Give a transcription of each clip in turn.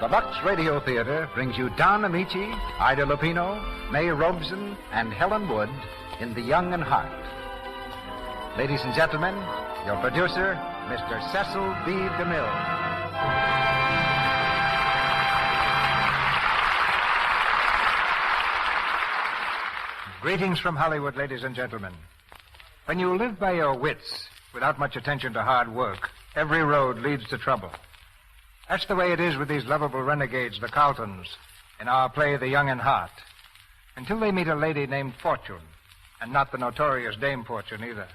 The Lux Radio Theater brings you Don Ameche, Ida Lupino, May Robson, and Helen Wood in The Young and Hot. Ladies and gentlemen, your producer, Mr. Cecil B. DeMille. Greetings from Hollywood, ladies and gentlemen. When you live by your wits, without much attention to hard work, every road leads to trouble. That's the way it is with these lovable renegades, the Carletons, in our play The Young and Hot, until they meet a lady named Fortune, and not the notorious Dame Fortune either.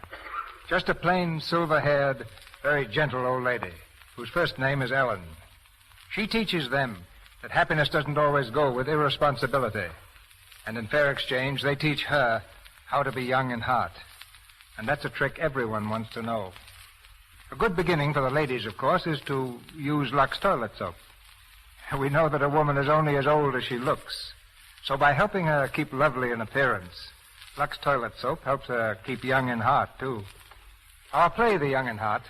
Just a plain, silver-haired, very gentle old lady, whose first name is Ellen. She teaches them that happiness doesn't always go with irresponsibility, and in fair exchange, they teach her how to be young and hot. And that's a trick everyone wants to know. A good beginning for the ladies, of course, is to use Lux toilet soap. We know that a woman is only as old as she looks. So by helping her keep lovely in appearance, Lux toilet soap helps her keep young and hot, too. Our play, The Young and Hot,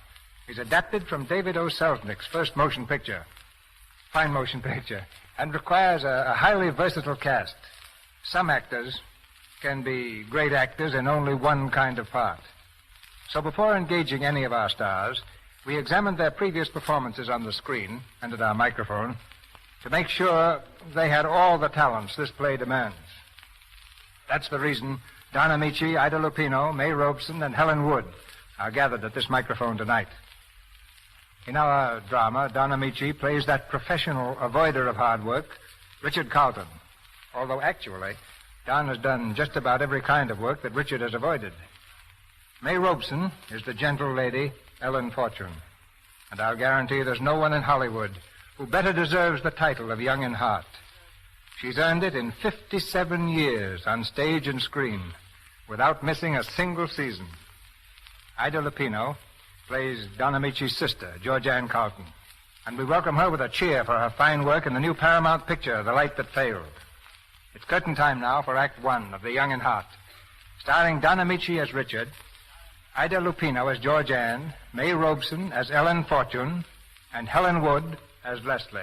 is adapted from David O. Selznick's first motion picture. Fine motion picture. And requires a highly versatile cast. Some actors can be great actors in only one kind of part. So before engaging any of our stars, we examined their previous performances on the screen and at our microphone to make sure they had all the talents this play demands. That's the reason Don Ameche, Ida Lupino, May Robson, and Helen Wood are gathered at this microphone tonight. In our drama, Don Ameche plays that professional avoider of hard work, Richard Carlson, although actually, Don has done just about every kind of work that Richard has avoided. May Robson is the gentle lady, Ellen Fortune. And I'll guarantee there's no one in Hollywood who better deserves the title of Young and Hot. She's earned it in 57 years on stage and screen, without missing a single season. Ida Lupino plays Don Ameche's sister, Georgianne Carleton. And we welcome her with a cheer for her fine work in the new Paramount picture, The Light That Failed. It's curtain time now for Act One of The Young and Hot, starring Don Ameche as Richard, Ida Lupino as Georgianne, May Robson as Ellen Fortune, and Helen Wood as Leslie.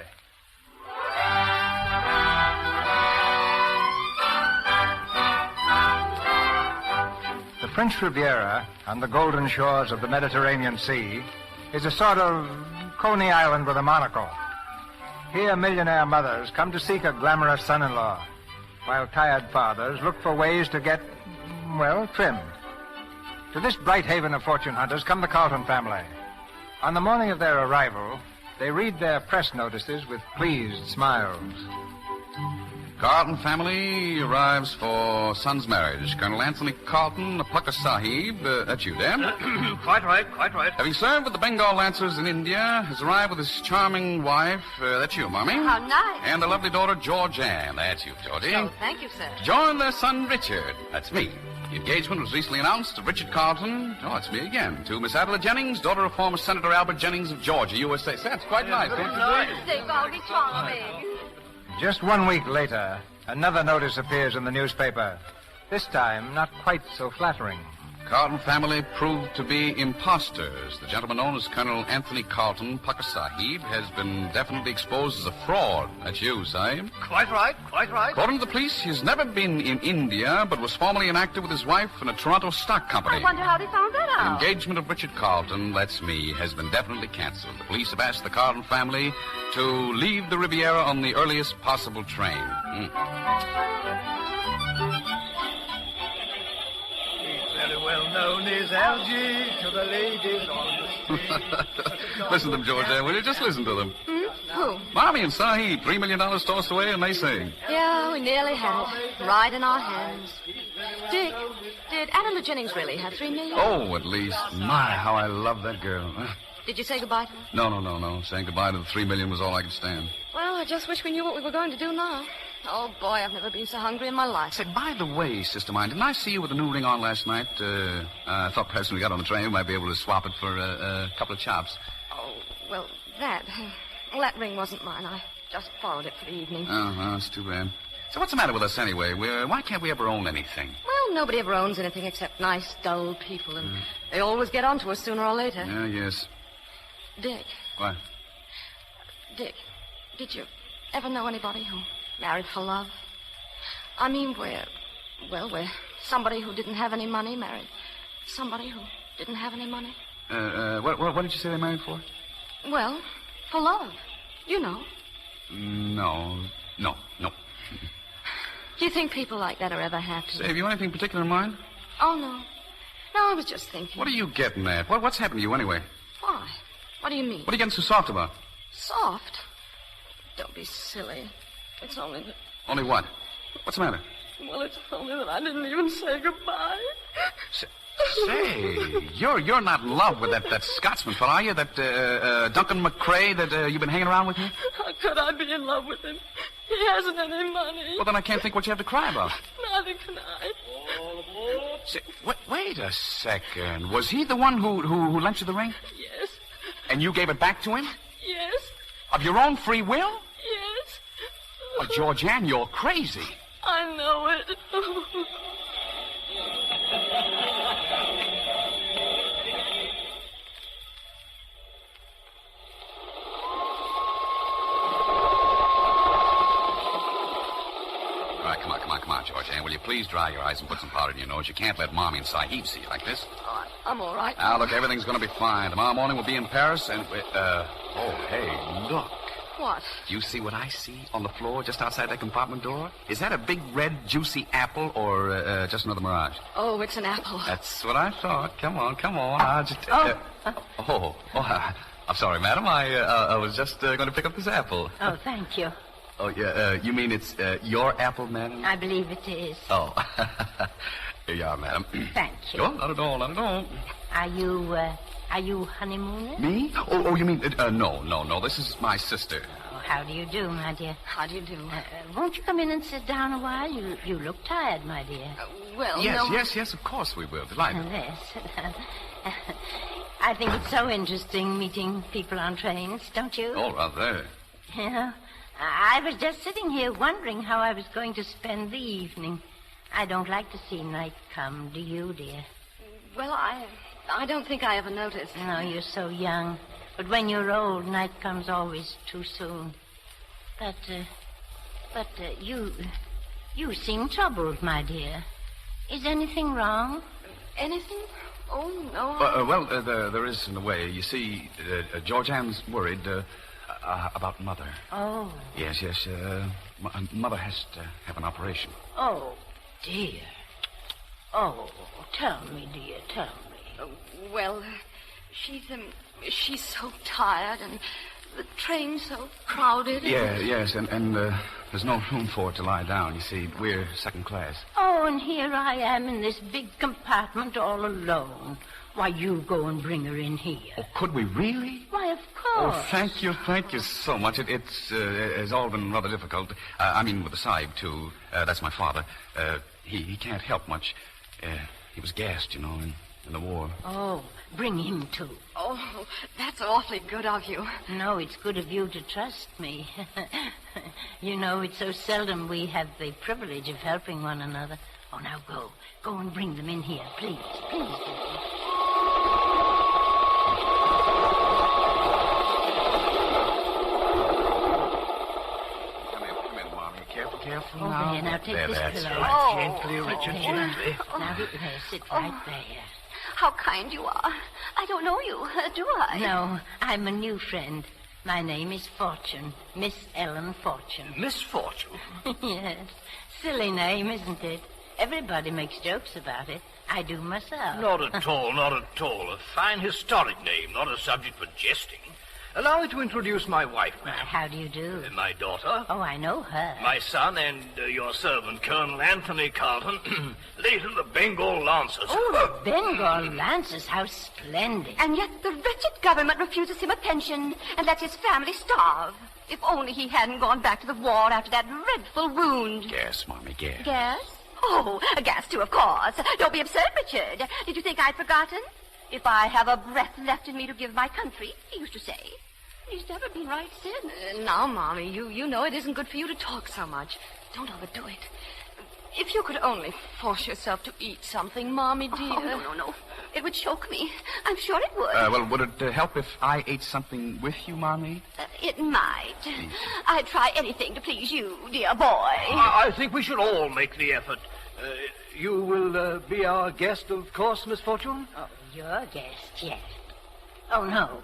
The French Riviera on the golden shores of the Mediterranean Sea is a sort of Coney Island with a monocle. Here millionaire mothers come to seek a glamorous son-in-law, while tired fathers look for ways to get, well, trimmed. To this bright haven of fortune hunters come the Carleton family. On the morning of their arrival, they read their press notices with pleased smiles. Carleton family arrives for son's marriage. Colonel Anthony Carleton, Plucker Sahib, that's you, Dan? Quite right, quite right. Having served with the Bengal Lancers in India, has arrived with his charming wife, that's you, Marmy. How nice. And their lovely daughter, Georgianne, that's you, Georgie. Oh, thank you, sir. Join their son, Richard, that's me. The engagement was recently announced to Richard Carlson. Oh, it's me again. To Miss Adela Jennings, daughter of former Senator Albert Jennings of Georgia, USA. That's quite nice, don't you think? They've all been charming. Just 1 week later, another notice appears in the newspaper. This time, not quite so flattering. Carleton family proved to be imposters. The gentleman known as Colonel Anthony Carleton, Plucker Sahib, has been definitely exposed as a fraud. That's you, Sahib. Quite right, quite right. According to the police, he's never been in India, but was formerly an actor with his wife in a Toronto stock company. I wonder how they found that The out. engagement of Richard Carleton, that's me, has been definitely canceled. The police have asked the Carleton family to leave the Riviera on the earliest possible train. Very well known as Algie to the ladies on the street. Listen to them, Georgia, will you? Just listen to them. Who? Marmy and Sahib, $3 million tossed away, and they sing. Yeah, we nearly had it. Right in our hands. Dick, did Adela Jennings really have $3 million? Oh, at least. My, how I love that girl. Did you say goodbye to her? No. Saying goodbye to the $3 million was all I could stand. Well, I just wish we knew what we were going to do now. Oh, boy, I've never been so hungry in my life. Say, by the way, sister mine, didn't I see you with a new ring on last night? I thought perhaps when we got on the train, we might be able to swap it for a couple of chops. Oh, well, that ring wasn't mine. I just borrowed it for the evening. Oh, well, that's too bad. So what's the matter with us anyway? Why can't we ever own anything? Well, nobody ever owns anything except nice, dull people, and they always get onto us sooner or later. Yeah, yes. Dick. What? Dick, did you ever know anybody who married for love? I mean, where somebody who didn't have any money married somebody who didn't have any money. What did you say they married for? Well, for love. You know. No. Do you think people like that are ever happy? Say, have you anything particular in mind? Oh, no. No, I was just thinking. What are you getting at? What's happened to you anyway? Why? What do you mean? What are you getting so soft about? Soft? Don't be silly. It's only that... Only what? What's the matter? Well, it's only that I didn't even say goodbye. Say, you're not in love with that Scotsman fellow, are you? That Duncan Macrae that you've been hanging around with me? How could I be in love with him? He hasn't any money. Well, then I can't think what you have to cry about. Neither can I. Say, wait a second. Was he the one who lent you the ring? Yes. And you gave it back to him? Yes. Of your own free will? Yes. Oh, Georgianne, you're crazy. I know it. Come on, Georgianne. Will you please dry your eyes and put some powder in your nose? You can't let Marmy and Sahib see you like this. Oh, I'm all right. Now, look, everything's going to be fine. Tomorrow morning we'll be in Paris and... hey, look. What? Do you see what I see on the floor just outside that compartment door? Is that a big, red, juicy apple or just another mirage? Oh, it's an apple. That's what I thought. Come on. I'll just... I'm sorry, madam. I was just going to pick up this apple. Oh, thank you. Oh, yeah, you mean it's your apple, madam? I believe it is. Oh. Here you are, madam. Thank you. Oh, not at all. Are you honeymooning? Me? Oh, you mean... No. This is my sister. Oh, how do you do, my dear? How do you do? Won't you come in and sit down a while? You look tired, my dear. Yes, of course we will. Delighted. Yes. I think it's so interesting meeting people on trains, don't you? Oh, rather. Yeah. I was just sitting here wondering how I was going to spend the evening. I don't like to see night come, do you, dear? Well, I don't think I ever noticed. No, you're so young. But when you're old, night comes always too soon. But you seem troubled, my dear. Is anything wrong? Anything? Oh, no. There is in a way. You see, Georgianne's worried about Mother. Oh. Yes. Mother has to have an operation. Oh, dear. Oh, tell me, dear, tell me. Well, she's so tired and the train's so crowded. Yes, and there's no room for her to lie down. You see, we're second class. Oh, and here I am in this big compartment all alone. Why, you go and bring her in here. Oh, could we really? Why, of course. Oh, thank you so much. It's all been rather difficult. I mean, with the Sahib, too. That's my father. He can't help much. He was gassed, in the war. Oh, bring him, too. Oh, that's awfully good of you. No, it's good of you to trust me. It's so seldom we have the privilege of helping one another. Oh, now go. Go and bring them in here, please. Please do. Careful Oh, now. there, now take this that's pillow. right. Gently, Richard, gently. Now, there, sit right there. How kind you are. I don't know you, do I? No, I'm a new friend. My name is Fortune, Miss Ellen Fortune. Miss Fortune? Yes. Silly name, isn't it? Everybody makes jokes about it. I do myself. Not at all. A fine historic name, not a subject for jesting. Allow me to introduce my wife, ma'am. How do you do? My daughter. Oh, I know her. My son and your servant, Colonel Anthony Carleton, late of the Bengal Lancers. Oh, the Bengal Lancers, how splendid. And yet the wretched government refuses him a pension and lets his family starve. If only he hadn't gone back to the war after that dreadful wound. Gas, Marmy, gas. Gas? Oh, a gas too, of course. Don't be absurd, Richard. Did you think I'd forgotten? If I have a breath left in me to give my country, he used to say. He's never been right since. Now, Mommy, you know it isn't good for you to talk so much. Don't overdo it. If you could only force yourself to eat something, Marmy, dear. Oh, no. It would choke me. I'm sure it would. Well, would it help if I ate something with you, Marmy? It might. I'd try anything to please you, dear boy. I think we should all make the effort. You will be our guest, of course, Miss Fortune? Oh, your guest, yes. Oh, no.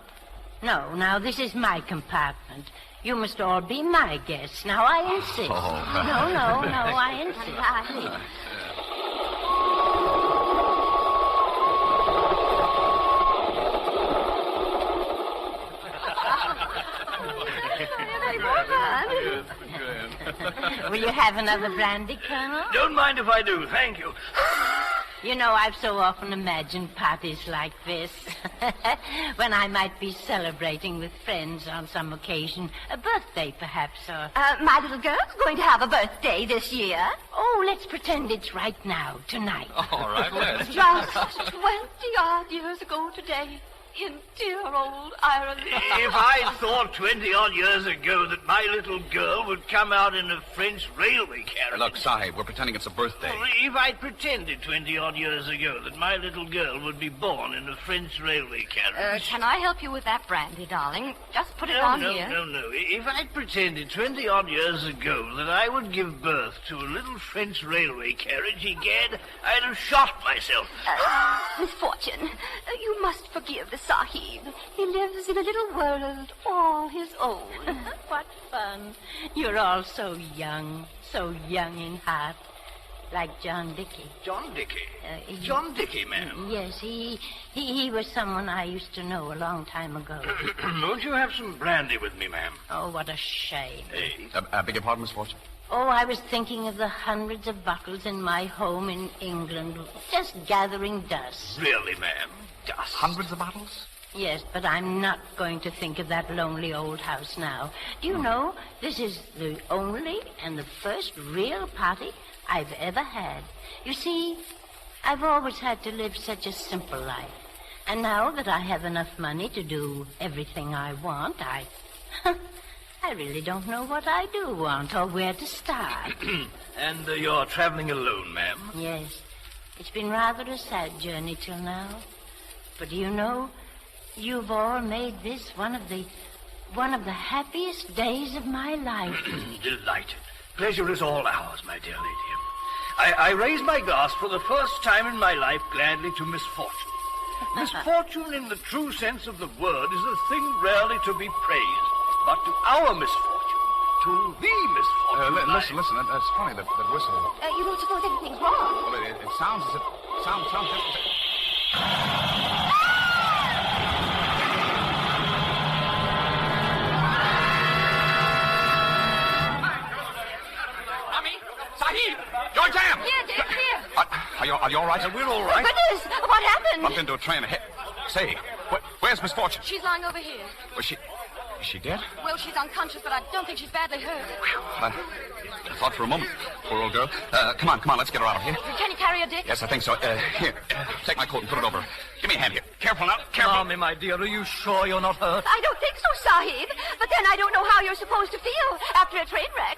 No, now, this is my compartment. You must all be my guests. Now, I insist. No, I insist. Will you have another brandy, Colonel? Don't mind if I do, thank you. You know, I've so often imagined parties like this. When I might be celebrating with friends on some occasion. A birthday, perhaps, or... My little girl's going to have a birthday this year. Oh, let's pretend it's right now, tonight. All right, let's. Just 20-odd years ago today, in dear old Ireland. If I thought 20-odd years ago that my little girl would come out in a French railway carriage... Look, Sahib, we're pretending it's a birthday. If I'd pretended 20-odd years ago that my little girl would be born in a French railway carriage... Can I help you with that brandy, darling? Just put it on here. No. If I'd pretended 20-odd years ago that I would give birth to a little French railway carriage, egad, I'd have shot myself. Misfortune, you must forgive the Sahib. He lives in a little world all his own. What fun. You're all so young in heart. Like John Dickey. John Dickey? John Dickey, ma'am? Yes, he was someone I used to know a long time ago. Won't you have some brandy with me, ma'am? Oh, what a shame. Hey. Beg your pardon, Miss Fortune? Oh, I was thinking of the hundreds of bottles in my home in England, just gathering dust. Really, ma'am? Dust? Hundreds of bottles? Yes, but I'm not going to think of that lonely old house now. Do you know, this is the only and the first real party I've ever had. You see, I've always had to live such a simple life. And now that I have enough money to do everything I want, I really don't know what I do want or where to start. And you're traveling alone, ma'am? Yes. It's been rather a sad journey till now. But do you know, you've all made this one of the happiest days of my life. Delighted. Pleasure is all ours, my dear lady. I raise my glass for the first time in my life gladly to misfortune. Misfortune in the true sense of the word is a thing rarely to be praised, but to our misfortune, to the misfortune. Listen, that's funny, that whistle. You don't suppose anything's wrong? Well, it sounds as if... Sounds just as if... Sahib! Your jam! Here, Dick, here. Are you all right? We're all right. Goodness, what happened? Bumped into a train ahead. Say, where's Miss Fortune? She's lying over here. Is she dead? Well, she's unconscious, but I don't think she's badly hurt. I thought for a moment. Poor old girl. Come on, let's get her out of here. Can you carry her, Dick? Yes, I think so. Here, take my coat and put it over her. Give me a hand here. Careful now, careful. Marmy, my dear, are you sure you're not hurt? I don't think so, Sahib. But then I don't know how you're supposed to feel after a train wreck.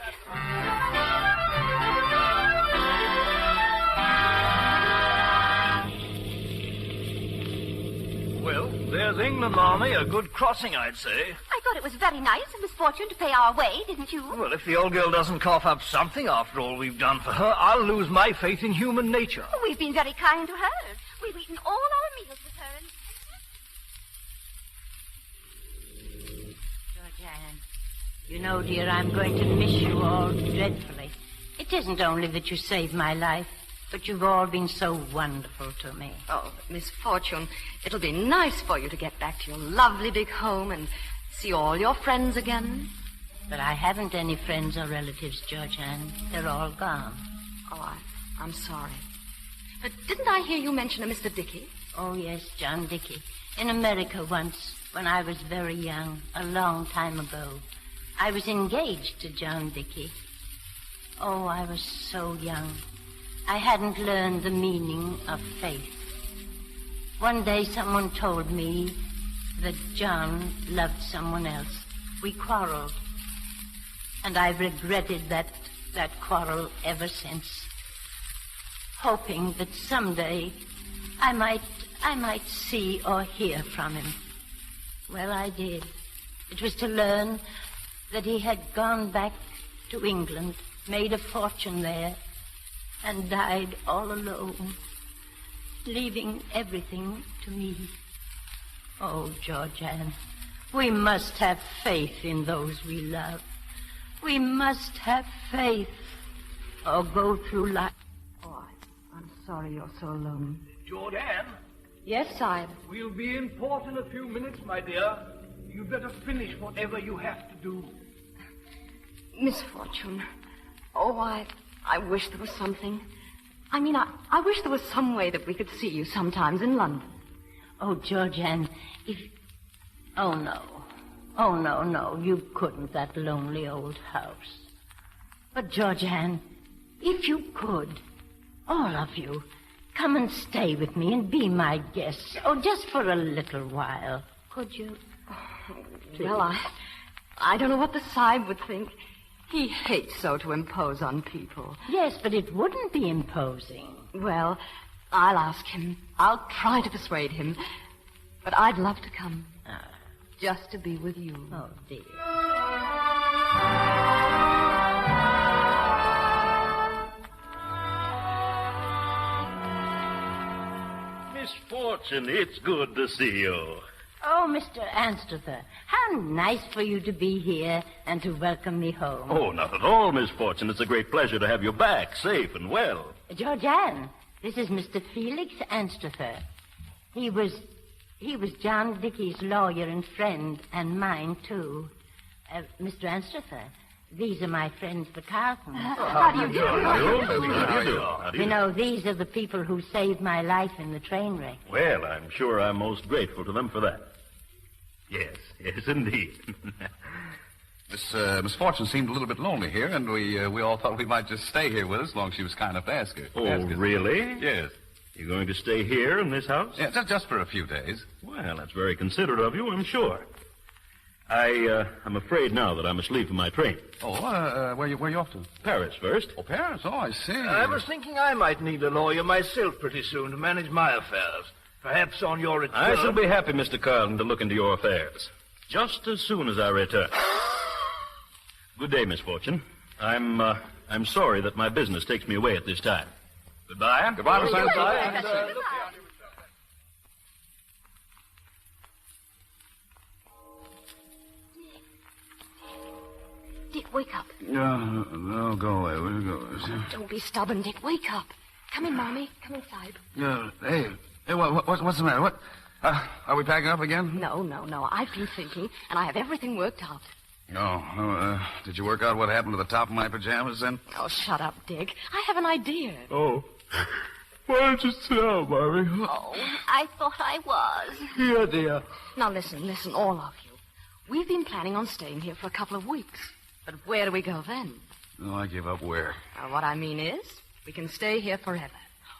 Well, there's England, Marmy. A good crossing, I'd say. I thought it was very nice of Miss Fortune to pay our way, didn't you? Well, if the old girl doesn't cough up something after all we've done for her, I'll lose my faith in human nature. We've been very kind to her. We've eaten all our meals with her. Georgiana, you know, dear, I'm going to miss you all dreadfully. It isn't only that you saved my life, but you've all been so wonderful to me. Oh, Miss Fortune, it'll be nice for you to get back to your lovely big home and see all your friends again. But I haven't any friends or relatives, Georgiana. They're all gone. Oh, I'm sorry. But didn't I hear you mention a Mr. Dickey? Oh, yes, John Dickey. In America once, when I was very young, a long time ago. I was engaged to John Dickey. Oh, I was so young. I hadn't learned the meaning of faith. One day someone told me that John loved someone else. We quarreled. And I've regretted that quarrel ever since. hoping that someday I might see or hear from him. Well, I did. It was to learn that he had gone back to England, made a fortune there, and died all alone, leaving everything to me. Oh, Georgiana, we must have faith in those we love. We must have faith or go through life. Oh, I'm sorry you're so alone. Jordan, Yes, Sahib. we'll be in port in a few minutes, my dear. You'd better finish whatever you have to do. Misfortune. Oh, I wish there was something. I mean, I wish there was some way that we could see you sometimes in London. Oh, Georgiana, if... Oh, no. Oh, no, you couldn't, that lonely old house. But, Georgiana, if you could, all of you, come and stay with me and be my guests. Oh, just for a little while. Could you? Well, I don't know what the Sahib would think. He hates so to impose on people. Yes, but it wouldn't be imposing. Well, I'll ask him. I'll try to persuade him. But I'd love to come. Just to be with you. Oh, dear. Miss Fortune, it's good to see you. Oh, Mr. Anstruther, how nice for you to be here and to welcome me home. Oh, not at all, Miss Fortune. It's a great pleasure to have you back, safe and well. Georgiana, this is Mr. Felix Anstruther. He was John Dickey's lawyer and friend, and mine, too. Mr. Anstruther, these are my friends, the Carletons. How do you do? How do you You know, these are the people who saved my life in the train wreck. Well, I'm sure I'm most grateful to them for that. Yes, indeed. Miss Fortune seemed a little bit lonely here, and we all thought we might just stay here with us as long as she was kind enough to ask her. Oh, Ask us. really? Yes. You're going to stay here in this house? Yeah, just for a few days. Well, that's very considerate of you, I'm sure. I'm afraid now that I must leave for my train. Oh, where you off to? Paris first. Oh, Paris. Oh, I see. I was thinking I might need a lawyer myself pretty soon to manage my affairs. Perhaps on your return... I shall be happy, Mr. Carleton, to look into your affairs. Just as soon as I return. Good day, Miss Fortune. I'm sorry that my business takes me away at this time. Goodbye. Goodbye, Miss Anstruther. Dick, wake up. No, go away. Will you go? Don't be stubborn, Dick. Wake up. Come in, Marmy. Come in, Sahib. Hey, what's the matter? What? Are we packing up again? No. I've been thinking, and I have everything worked out. Did you work out what happened to the top of my pajamas then? Oh, shut up, Dick. I have an idea. Oh. Why don't you sit down, Marmy? Oh, I thought I was. Here, dear. Now, listen, all of you. We've been planning on staying here for a couple of weeks. But where do we go then? Oh, I give up where? What I mean is, we can stay here forever.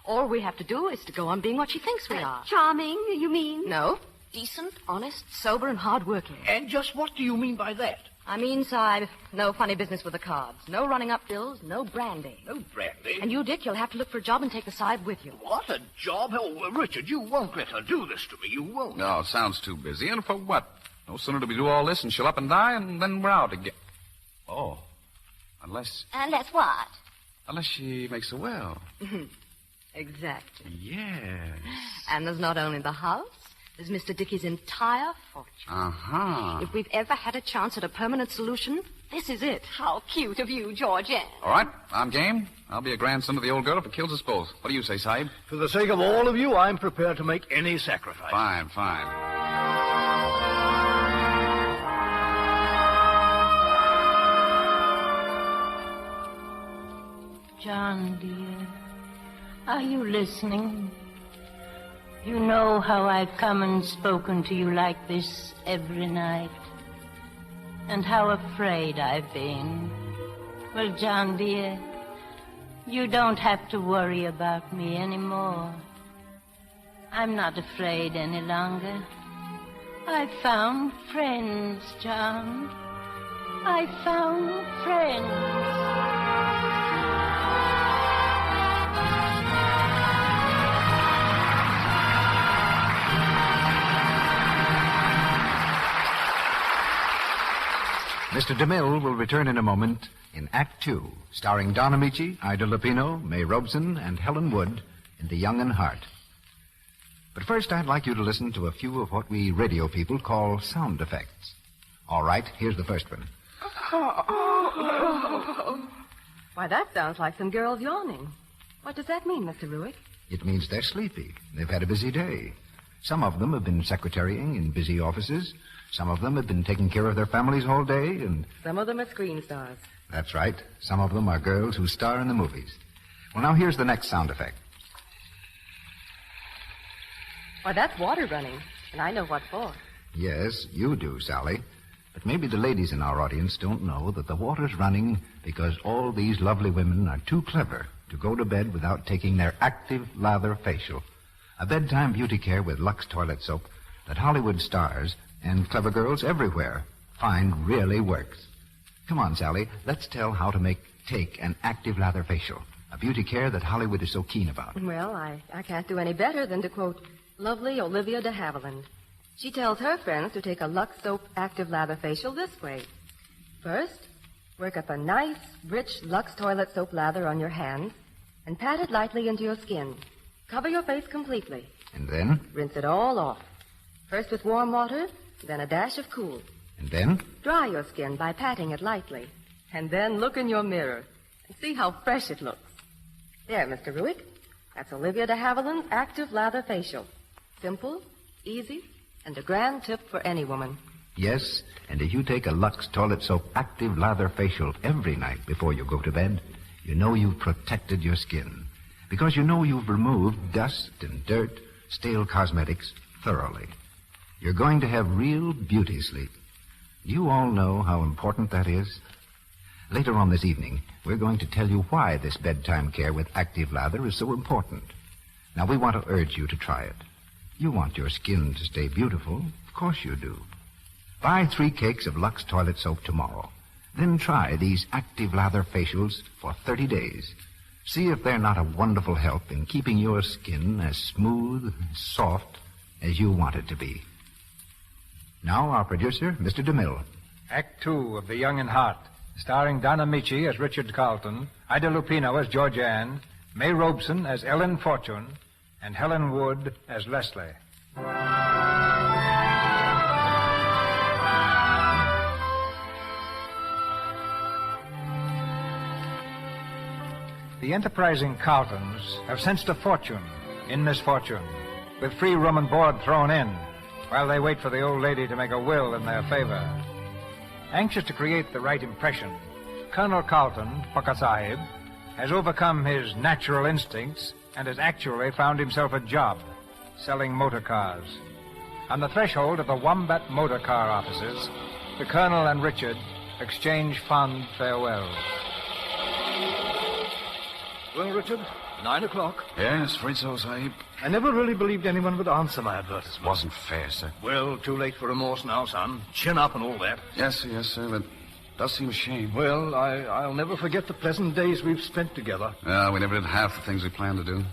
All we have to do is to go on being what she thinks we are. Charming, you mean? No. Decent, honest, sober, and hardworking. And just what do you mean by that? I mean, Sahib, no funny business with the cards. No running up bills, no brandy. No brandy. And you, Dick, you'll have to look for a job and take the Sahib with you. What, a job? Oh, Richard, you won't let her do this to me. You won't. No, it sounds too busy. And for what? No sooner do we do all this and she'll up and die, and then we're out again. Oh. Unless Unless what? she makes a will. Exactly. Yes. And there's not only the house, there's Mr. Dickey's entire fortune. Uh-huh. If we've ever had a chance at a permanent solution, this is it. How cute of you, Georgiana. All right, I'm game. I'll be a grandson of the old girl if it kills us both. What do you say, Sahib? For the sake of all of you, I'm prepared to make any sacrifice. Fine. John, dear, are you listening? You know how I've come and spoken to you like this every night, and how afraid I've been. Well, John, dear, you don't have to worry about me anymore. I'm not afraid any longer. I've found friends, John. I've found friends. Mr. DeMille will return in a moment in Act Two, starring Don Ameche, Ida Lupino, May Robson, and Helen Wood in The Young and Heart. But first, I'd like you to listen to a few of what we radio people call sound effects. All right, here's the first one. Why, that sounds like some girls yawning. What does that mean, Mr. Ruick? It means they're sleepy. They've had a busy day. Some of them have been secretarying in busy offices. Some of them have been taking care of their families all day, and... Some of them are screen stars. That's right. Some of them are girls who star in the movies. Well, now here's the next sound effect. Why, that's water running, and I know what for. Yes, you do, Sally. But maybe the ladies in our audience don't know that the water's running because all these lovely women are too clever to go to bed without taking their active lather facial, a bedtime beauty care with Lux toilet soap that Hollywood stars and clever girls everywhere find really works. Come on, Sally, let's tell how to take an active lather facial, a beauty care that Hollywood is so keen about. Well, I can't do any better than to quote lovely Olivia de Havilland. She tells her friends to take a Lux Soap Active Lather Facial this way. First, work up a nice, rich Lux Toilet Soap lather on your hands and pat it lightly into your skin. Cover your face completely. And then? Rinse it all off. First with warm water, then a dash of cool. And then? Dry your skin by patting it lightly. And then look in your mirror and see how fresh it looks. There, Mr. Ruick. That's Olivia de Havilland's Active Lather Facial. Simple, easy, and a grand tip for any woman. Yes, and if you take a Lux Toilet Soap Active Lather Facial every night before you go to bed, you know you've protected your skin. Because you know you've removed dust and dirt, stale cosmetics thoroughly. You're going to have real beauty sleep. You all know how important that is. Later on this evening, we're going to tell you why this bedtime care with active lather is so important. Now, we want to urge you to try it. You want your skin to stay beautiful. Of course you do. Buy 3 cakes of Lux Toilet Soap tomorrow. Then try these active lather facials for 30 days. See if they're not a wonderful help in keeping your skin as smooth, soft as you want it to be. Now, our producer, Mr. DeMille. Act Two of The Young and Heart, starring Don Ameche as Richard Carlton, Ida Lupino as George Ann, May Robson as Ellen Fortune, and Helen Wood as Leslie. The enterprising Carltons have sensed a fortune in misfortune, with free room and board thrown in, while they wait for the old lady to make a will in their favor. Anxious to create the right impression, Colonel Carleton, Sahib, has overcome his natural instincts and has actually found himself a job selling motor cars. On the threshold of the Wombat Motor Car offices, the Colonel and Richard exchange fond farewells. Well, Richard, 9 o'clock. Yes, afraid so, Sahib. I never really believed anyone would answer my advertisement. Wasn't fair, sir. Well, too late for remorse now, son. Chin up and all that. Yes, sir, but it does seem a shame. Well, I'll never forget the pleasant days we've spent together. We never did half the things we planned to do.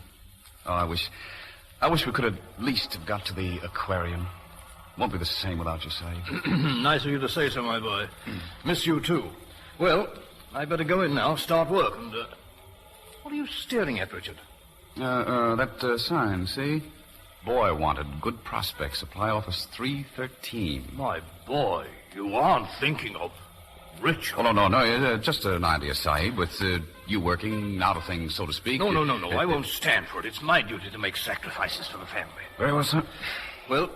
Oh, I wish we could at least have got to the aquarium. Won't be the same without you, Sahib. Nice of you to say so, my boy. Miss you, too. Well, I better go in now, start work, and... What are you staring at, Richard? That sign, see? Boy wanted, good prospect, supply office 313. My boy, you aren't thinking of Richard. Oh, no, just an idea, Sahib, with you working out of things, so to speak. No, I won't stand for it. It's my duty to make sacrifices for the family. Very well, sir. Well,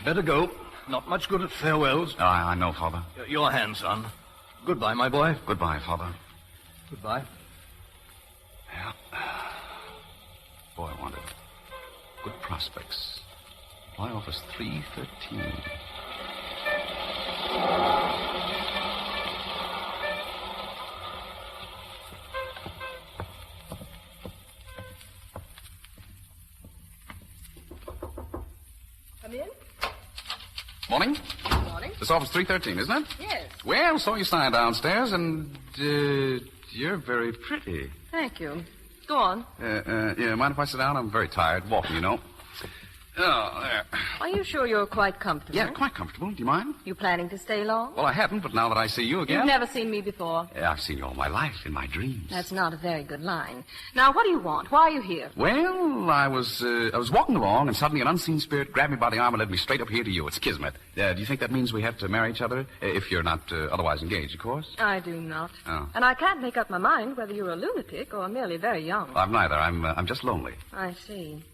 better go. Not much good at farewells. I know, Father. Your hand, son. Goodbye, my boy. Goodbye, Father. Goodbye. Yeah. Boy wanted. Good prospects. Supply office 313. Come in. Morning. Morning. This office 313, isn't it? Yes. Well, saw you sign downstairs, and you're very pretty. Thank you. Go on. Mind if I sit down? I'm very tired. Walking, you know. Oh, there. Are you sure you're quite comfortable? Yeah, quite comfortable. Do you mind? You planning to stay long? Well, I haven't, but now that I see you again... You've never seen me before. Yeah, I've seen you all my life, in my dreams. That's not a very good line. Now, what do you want? Why are you here? Well, I was walking along, and suddenly an unseen spirit grabbed me by the arm and led me straight up here to you. It's kismet. Do you think that means we have to marry each other? If you're not otherwise engaged, of course. I do not. Oh. And I can't make up my mind whether you're a lunatic or merely very young. I'm neither. I'm just lonely. I see.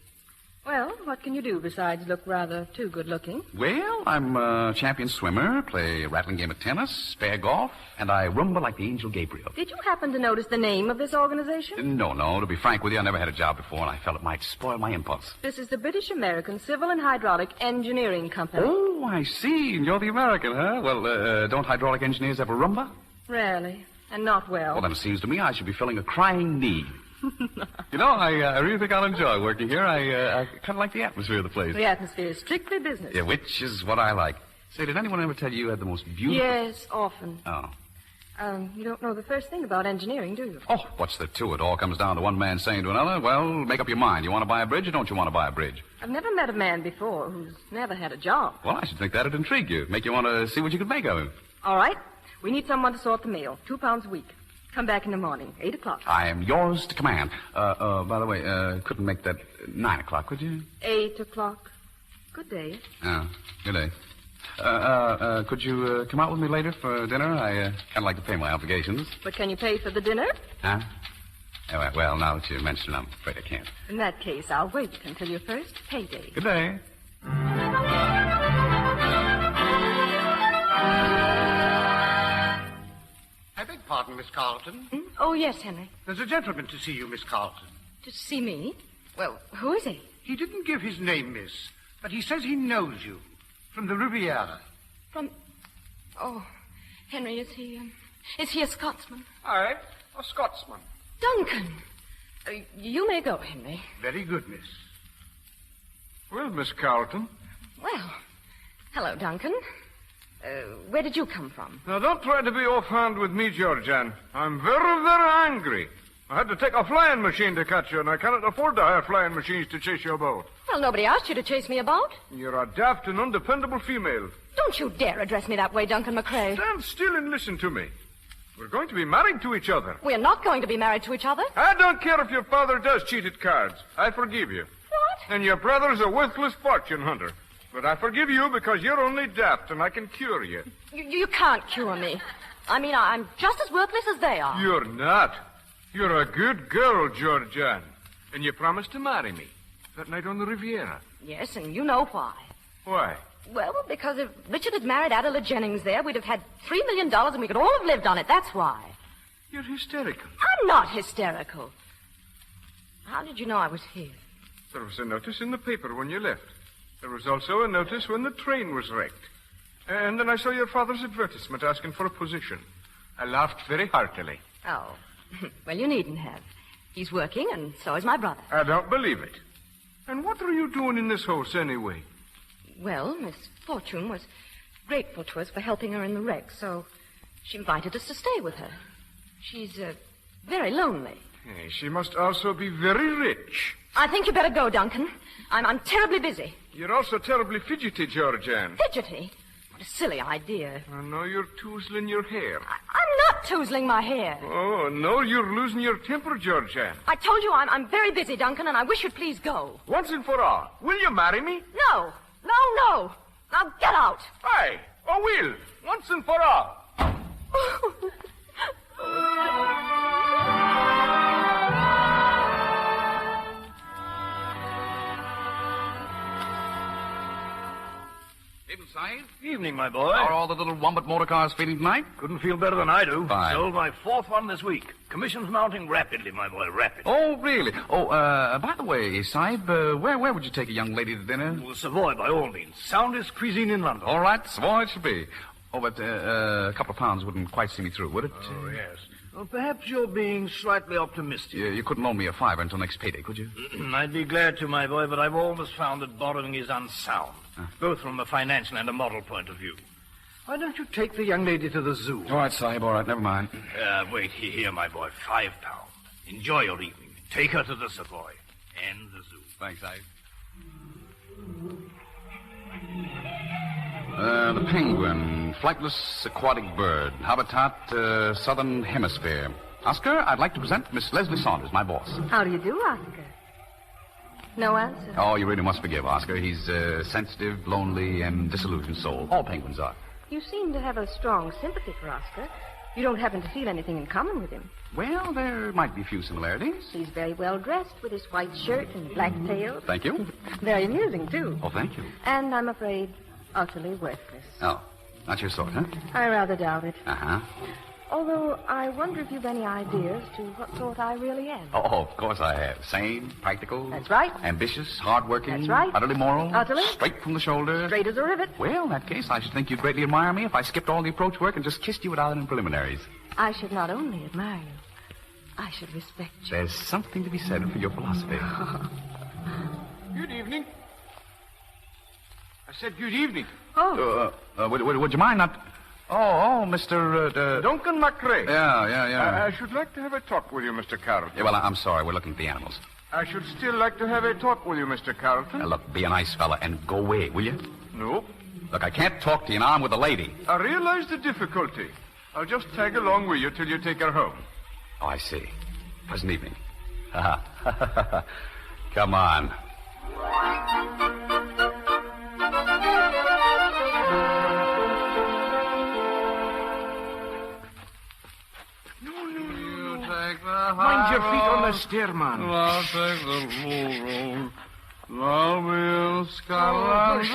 Well, what can you do besides look rather too good-looking? Well, I'm a champion swimmer, play a rattling game of tennis, spare golf, and I rumba like the angel Gabriel. Did you happen to notice the name of this organization? No. To be frank with you, I never had a job before, and I felt it might spoil my impulse. This is the British-American Civil and Hydraulic Engineering Company. Oh, I see. And you're the American, huh? Well, don't hydraulic engineers ever rumba? Rarely, and not well. Well, then it seems to me I should be filling a crying need. You know, I really think I'll enjoy working here. I kind of like the atmosphere of the place. The atmosphere is strictly business. Yeah, which is what I like. Say, did anyone ever tell you had the most beautiful... Yes, often. Oh. You don't know the first thing about engineering, do you? Oh, what's there to it? All comes down to one man saying to another, well, make up your mind. You want to buy a bridge or don't you want to buy a bridge? I've never met a man before who's never had a job. Well, I should think that'd intrigue you. Make you want to see what you could make of him. All right. We need someone to sort the mail. £2 a week. Come back in the morning, 8 o'clock. I am yours to command. By the way, couldn't make that 9 o'clock, could you? 8 o'clock. Good day. Oh, good day. Could you come out with me later for dinner? I kind of like to pay my obligations. But can you pay for the dinner? Huh? Oh, well, now that you mention it, I'm afraid I can't. In that case, I'll wait until your first payday. Good day. I beg pardon, Miss Carleton. Oh, yes, Henry. There's a gentleman to see you, Miss Carleton. To see me? Well, who is he? He didn't give his name, miss, but he says he knows you. From the Riviera. Oh, Henry, is he a Scotsman? Aye, a Scotsman. Duncan! You may go, Henry. Very good, miss. Well, Miss Carleton. Well, hello, Duncan. Where did you come from? Now, don't try to be offhand with me, Georgianne. I'm very, very angry. I had to take a flying machine to catch you, and I cannot afford to hire flying machines to chase you about. Well, nobody asked you to chase me about. You're a daft and undependable female. Don't you dare address me that way, Duncan Macrae. Stand still and listen to me. We're going to be married to each other. We're not going to be married to each other. I don't care if your father does cheat at cards. I forgive you. What? And your brother's a worthless fortune hunter. But I forgive you because you're only daft and I can cure you. You can't cure me. I mean, I'm just as worthless as they are. You're not. You're a good girl, Georgianne. And you promised to marry me that night on the Riviera. Yes, and you know why. Why? Well, because if Richard had married Adela Jennings there, we'd have had $3 million and we could all have lived on it. That's why. You're hysterical. I'm not hysterical. How did you know I was here? There was a notice in the paper when you left. There was also a notice when the train was wrecked. And then I saw your father's advertisement asking for a position. I laughed very heartily. Oh. Well, you needn't have. He's working, and so is my brother. I don't believe it. And what are you doing in this house, anyway? Well, Miss Fortune was grateful to us for helping her in the wreck, so she invited us to stay with her. She's, very lonely. Hey, she must also be very rich. I think you better go, Duncan. I'm terribly busy. You're also terribly fidgety, Georgianne. Fidgety? What a silly idea. I know you're toozling your hair. I'm not toozling my hair. Oh, no, you're losing your temper, Georgianne. I told you I'm very busy, Duncan, and I wish you'd please go. Once and for all, will you marry me? No. Now get out. Aye, I will. Once and for all. Evening, Sahib. Evening, my boy. Are all the little Wombat motor cars feeding tonight? Couldn't feel better than I do. Fine. Sold my fourth one this week. Commission's mounting rapidly, my boy, rapidly. Oh, really? Oh, by the way, Sahib, where would you take a young lady to dinner? Well, Savoy, by all means. Soundest cuisine in London. All right, Savoy it should be. Oh, but a couple of pounds wouldn't quite see me through, would it? Oh, yes. Well, perhaps you're being slightly optimistic. You couldn't loan me a $5 until next payday, could you? I'd be glad to, my boy, but I've always found that borrowing is unsound, both from a financial and a moral point of view. Why don't you take the young lady to the zoo? All right, Sahib, all right, never mind. Wait, here, my boy, £5. Enjoy your evening. Take her to the Savoy and the zoo. Thanks, Sahib. The penguin, flightless aquatic bird, habitat southern hemisphere. Oscar, I'd like to present Miss Leslie Saunders, my boss. How do you do, Oscar? No answer. Oh, you really must forgive Oscar. He's a sensitive, lonely, and disillusioned soul. All penguins are. You seem to have a strong sympathy for Oscar. You don't happen to feel anything in common with him. Well, there might be a few similarities. He's very well dressed with his white shirt and black tail. Thank you. Very amusing, too. Oh, thank you. And I'm afraid utterly worthless. Oh, not your sort, huh? I rather doubt it. Uh-huh. Although I wonder if you've any ideas to what sort I really am. Oh, of course I have. Sane, practical. That's right. Ambitious, hardworking. That's right. Utterly moral. Utterly. Straight from the shoulder. Straight as a rivet. Well, in that case, I should think you'd greatly admire me if I skipped all the approach work and just kissed you without any preliminaries. I should not only admire you, I should respect you. There's something to be said for your philosophy. Good evening. I said good evening. Oh. Would you mind not... Oh, Mr. Duncan Macrae. Yeah. I should like to have a talk with you, Mr. Carleton. Yeah, well, I'm sorry. We're looking at the animals. I should still like to have a talk with you, Mr. Carleton. Now, look, be a nice fella and go away, will you? No. Look, I can't talk to you now. I'm with a lady. I realize the difficulty. I'll just tag along with you till you take her home. Oh, I see. Pleasant evening. Come on. Mind your feet on the stair, man. I'll take the low road. I'll be in Scotland.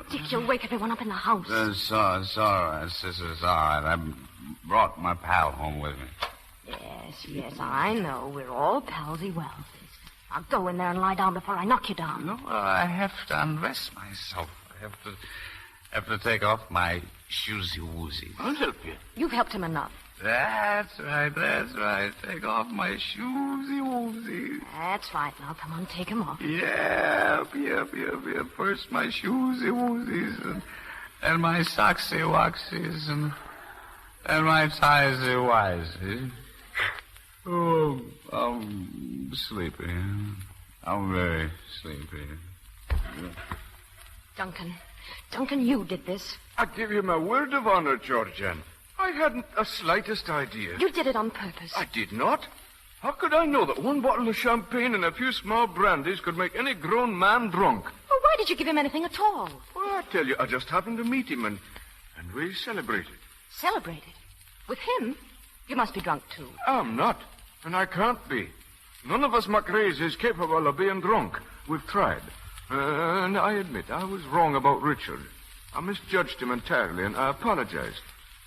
Dick, you'll wake everyone up in the house. It's all right, sister. It's all right. I brought my pal home with me. Yes, I know. We're all palsy well. I'll go in there and lie down before I knock you down. No, I have to undress myself. I have to take off my shoesy-woozy. I'll help you. You've helped him enough. That's right. Take off my shoesy-woozy. That's right. Now, come on, take him off. Yep. First my shoesy-woozies and my socksy-woxies and my tiesy-wisies. Oh, I'm sleepy. I'm very sleepy. Duncan, you did this. I give you my word of honor, Georgian. I hadn't the slightest idea. You did it on purpose. I did not. How could I know that one bottle of champagne and a few small brandies could make any grown man drunk? Well, why did you give him anything at all? Well, I tell you, I just happened to meet him and we celebrated. Celebrated? With him? You must be drunk, too. I'm not, and I can't be. None of us Macraes is capable of being drunk. We've tried. And I admit I was wrong about Richard. I misjudged him entirely, and I apologize.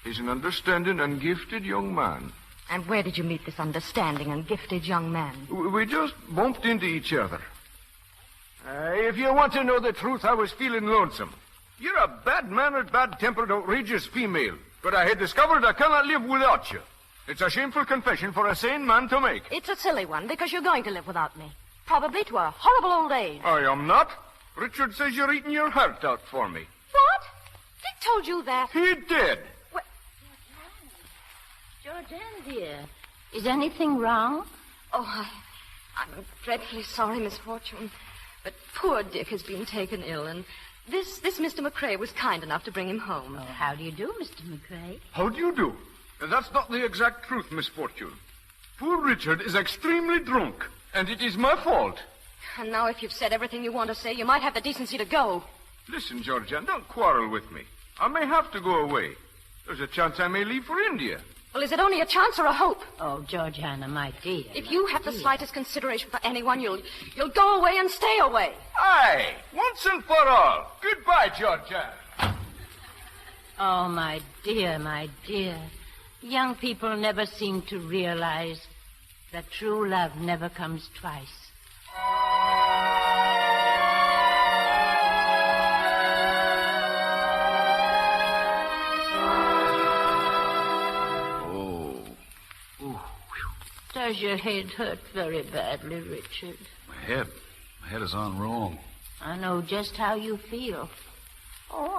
He's an understanding and gifted young man. And where did you meet this understanding and gifted young man? We just bumped into each other. If you want to know the truth, I was feeling lonesome. You're a bad-mannered, bad-tempered, outrageous female. But I had discovered I cannot live without you. It's a shameful confession for a sane man to make. It's a silly one, because you're going to live without me. Probably to a horrible old age. I am not. Richard says you're eating your heart out for me. What? Dick told you that. He did. Georgian, dear, is anything wrong? Oh, I'm dreadfully sorry, Miss Fortune. But poor Dick has been taken ill, and this Mr. Macrae was kind enough to bring him home. Oh, how do you do, Mr. Macrae? How do you do? That's not the exact truth, Miss Fortune. Poor Richard is extremely drunk, and it is my fault. And now if you've said everything you want to say, you might have the decency to go. Listen, Georgian, don't quarrel with me. I may have to go away. There's a chance I may leave for India. Well, is it only a chance or a hope? Oh, Georgiana, my dear. If you have the slightest consideration for anyone, you'll go away and stay away. Aye, once and for all. Goodbye, Georgian. Oh, my dear, my dear. Young people never seem to realize that true love never comes twice. Does your head hurt very badly, Richard? My head is on wrong. I know just how you feel. Oh,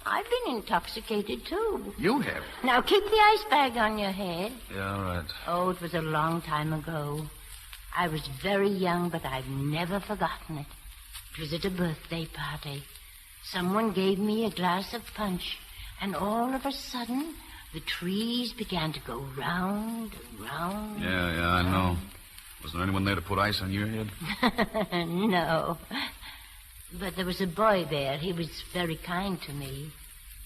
I've been intoxicated, too. You have? Now, keep the ice bag on your head. Yeah, all right. Oh, it was a long time ago. I was very young, but I've never forgotten it. It was at a birthday party. Someone gave me a glass of punch, and all of a sudden, the trees began to go round and round. Yeah, I know. Was there anyone there to put ice on your head? No. But there was a boy there. He was very kind to me.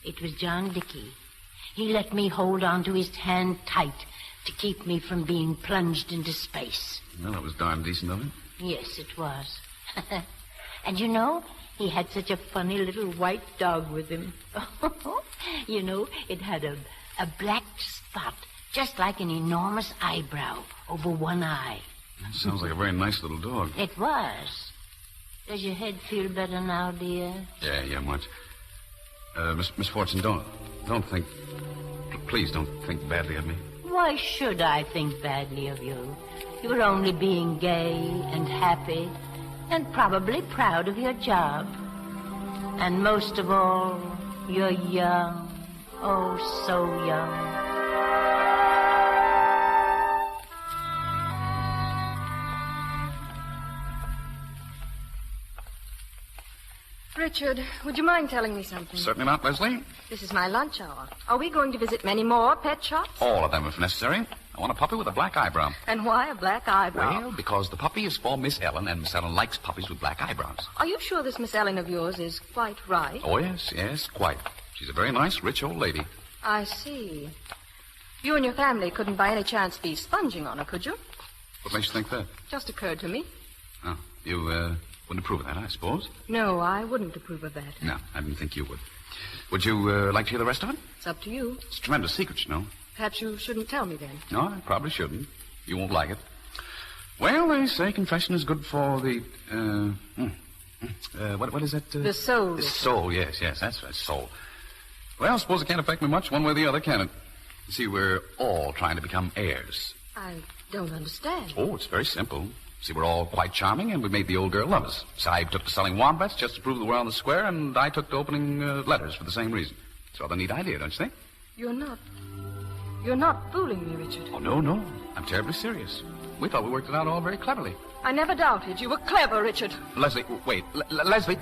It was John Dickey. He let me hold on to his hand tight to keep me from being plunged into space. Well, that was darn decent of him. Yes, it was. And you know, he had such a funny little white dog with him. You know, it had a black spot, just like an enormous eyebrow over one eye. That sounds like a very nice little dog. It was. Does your head feel better now, dear? Yeah, much. Miss Fortune, don't think... Please don't think badly of me. Why should I think badly of you? You were only being gay and happy and probably proud of your job. And most of all, you're young. Oh, so young. Richard, would you mind telling me something? Certainly not, Leslie. This is my lunch hour. Are we going to visit many more pet shops? All of them, if necessary. I want a puppy with a black eyebrow. And why a black eyebrow? Well, because the puppy is for Miss Ellen, and Miss Ellen likes puppies with black eyebrows. Are you sure this Miss Ellen of yours is quite right? Oh, yes, quite. She's a very nice, rich old lady. I see. You and your family couldn't by any chance be sponging on her, could you? What makes you think that? Just occurred to me. Oh, you, wouldn't approve of that, I suppose? No, I wouldn't approve of that. No, I didn't think you would. Would you, like to hear the rest of it? It's up to you. It's a tremendous secret, you know. Perhaps you shouldn't tell me then. No, I probably shouldn't. You won't like it. Well, they say confession is good for the, what is that? The soul. The soul, yes, that's right, soul. Well, I suppose it can't affect me much one way or the other, can it? You see, we're all trying to become heirs. I don't understand. Oh, it's very simple. See, we're all quite charming, and we made the old girl love us. Sahib took to selling wombats just to prove that we're on the square, and I took to opening letters for the same reason. It's rather a neat idea, don't you think? You're not fooling me, Richard. Oh, no. I'm terribly serious. We thought we worked it out all very cleverly. I never doubted. You were clever, Richard. Leslie, wait. Leslie.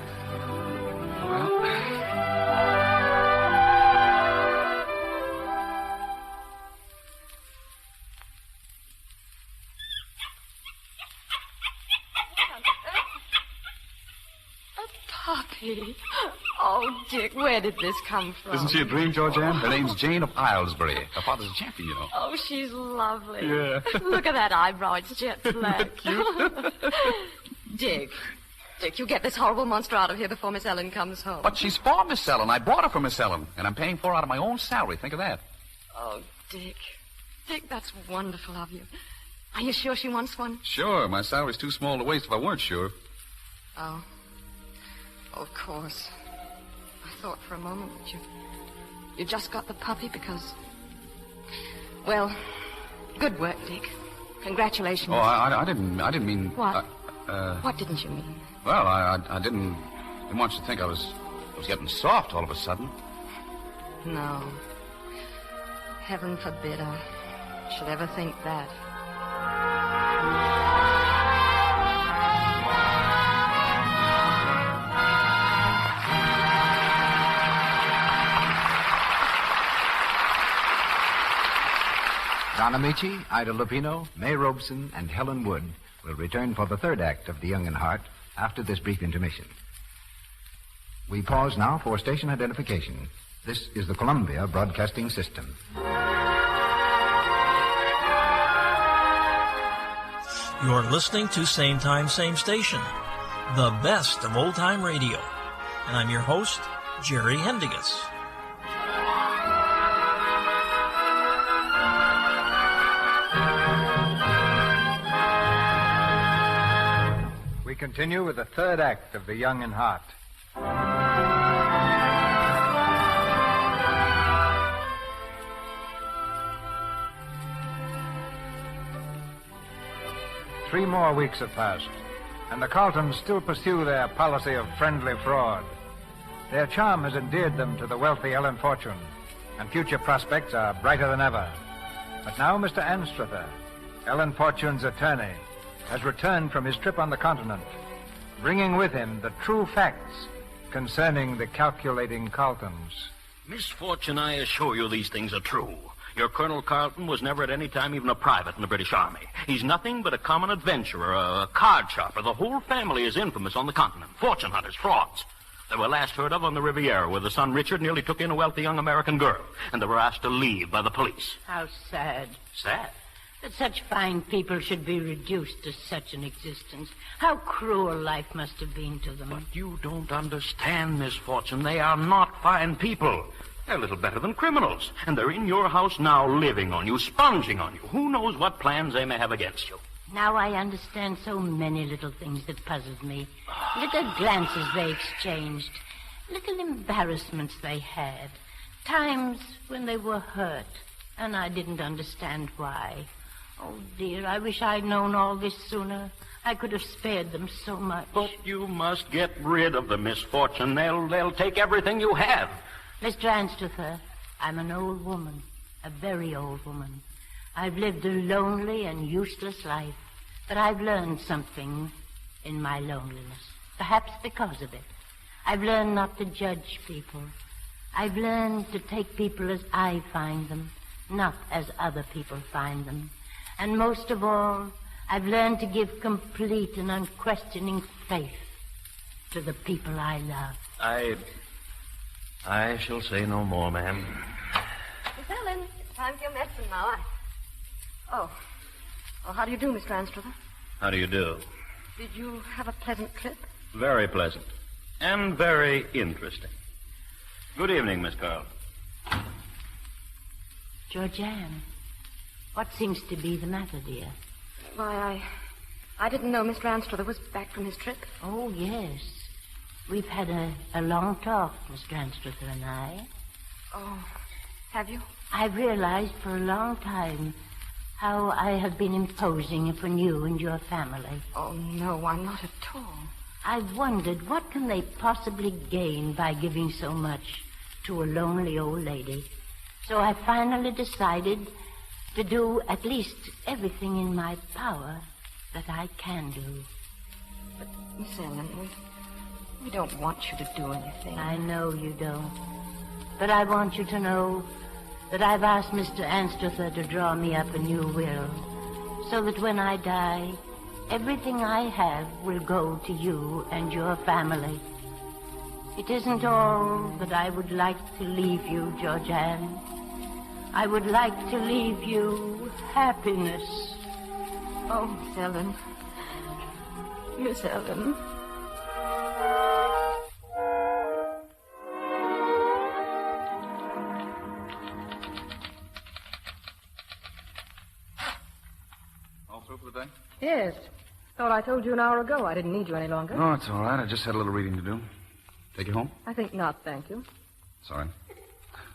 Puppy. Oh, Dick, where did this come from? Isn't she a dream, Georgianne? Her name's Jane of Islesbury. Her father's a champion, you know. Oh, she's lovely. Yeah. Look at that eyebrow. It's jet black. Cute. Dick, you get this horrible monster out of here before Miss Ellen comes home. But she's for Miss Ellen. I bought her for Miss Ellen, and I'm paying for her out of my own salary. Think of that. Oh, Dick. Dick, that's wonderful of you. Are you sure she wants one? Sure. My salary's too small to waste if I weren't sure. Oh. Of course. I thought for a moment that you just got the puppy because... Well, good work, Dick. Congratulations. Oh, I didn't mean... What? What didn't you mean? Well, I didn't want you to think I was getting soft all of a sudden. No. Heaven forbid I should ever think that. Don Ameche, Ida Lupino, May Robson, and Helen Wood will return for the third act of The Young and Heart after this brief intermission. We pause now for station identification. This is the Columbia Broadcasting System. You're listening to Same Time, Same Station, the best of old-time radio. And I'm your host, Jerry Hendigas. We continue with the third act of The Young and Heart. Three more weeks have passed, and the Carletons still pursue their policy of friendly fraud. Their charm has endeared them to the wealthy Ellen Fortune, and future prospects are brighter than ever. But now Mr. Anstruther, Ellen Fortune's attorney, has returned from his trip on the continent, bringing with him the true facts concerning the calculating Carletons. Miss Fortune, I assure you these things are true. Your Colonel Carleton was never at any time even a private in the British Army. He's nothing but a common adventurer, a card sharper. The whole family is infamous on the continent. Fortune hunters, frauds. They were last heard of on the Riviera, where the son Richard nearly took in a wealthy young American girl, and they were asked to leave by the police. How sad. Sad? That such fine people should be reduced to such an existence. How cruel life must have been to them. But you don't understand, Miss Fortune. They are not fine people. They're little better than criminals. And they're in your house now, living on you, sponging on you. Who knows what plans they may have against you? Now I understand so many little things that puzzled me. Little glances they exchanged. Little embarrassments they had. Times when they were hurt, and I didn't understand why. Oh, dear, I wish I'd known all this sooner. I could have spared them so much. But you must get rid of the misfortune. They'll take everything you have. Mr. Anstruther, I'm an old woman, a very old woman. I've lived a lonely and useless life, but I've learned something in my loneliness, perhaps because of it. I've learned not to judge people. I've learned to take people as I find them, not as other people find them. And most of all, I've learned to give complete and unquestioning faith to the people I love. I shall say no more, ma'am. Miss Ellen, it's time for your medicine now. Oh, how do you do, Mr. Anstruther? How do you do? Did you have a pleasant trip? Very pleasant. And very interesting. Good evening, Miss Carleton. Georgianne, what seems to be the matter, dear? Why, I didn't know Mr. Anstruther was back from his trip. Oh, yes. We've had a long talk, Mr. Anstruther and I. Oh, have you? I've realized for a long time how I have been imposing upon you and your family. Oh, no, I'm not at all. I've wondered what can they possibly gain by giving so much to a lonely old lady. So I finally decided to do at least everything in my power that I can do. But, Miss Ellen, we don't want you to do anything. I know you don't. But I want you to know that I've asked Mr. Anstruther to draw me up a new will, so that when I die, everything I have will go to you and your family. It isn't all that I would like to leave you, Georgianne. I would like to leave you happiness. Oh, Miss Ellen. Miss Ellen. All through for the day? Yes. Thought I told you an hour ago I didn't need you any longer. Oh, it's all right. I just had a little reading to do. Take you home? I think not, thank you. Sorry.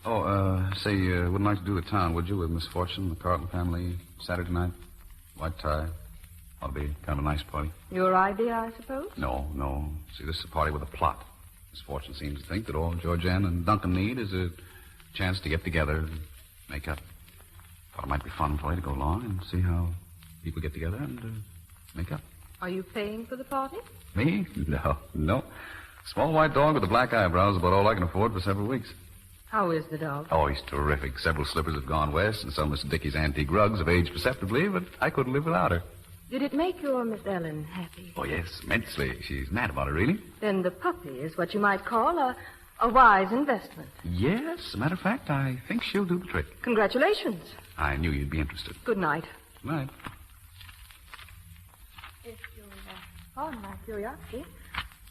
Oh, say, wouldn't like to do the town, would you, with Miss Fortune, the Carleton family, Saturday night? White tie. Ought to be kind of a nice party. Your idea, I suppose? No. See, this is a party with a plot. Miss Fortune seems to think that all Georgianne and Duncan need is a chance to get together and make up. Thought it might be fun for you to go along and see how people get together and make up. Are you paying for the party? Me? No. Small white dog with the black eyebrows is about all I can afford for several weeks. How is the dog? Oh, he's terrific. Several slippers have gone west, and some of Mr. Dickey's antique rugs have aged perceptibly, but I couldn't live without her. Did it make your Miss Ellen happy? Oh, yes, immensely. She's mad about it, really. Then the puppy is what you might call a wise investment. Yes, as a matter of fact, I think she'll do the trick. Congratulations. I knew you'd be interested. Good night. Good night. If you'll pardon my curiosity,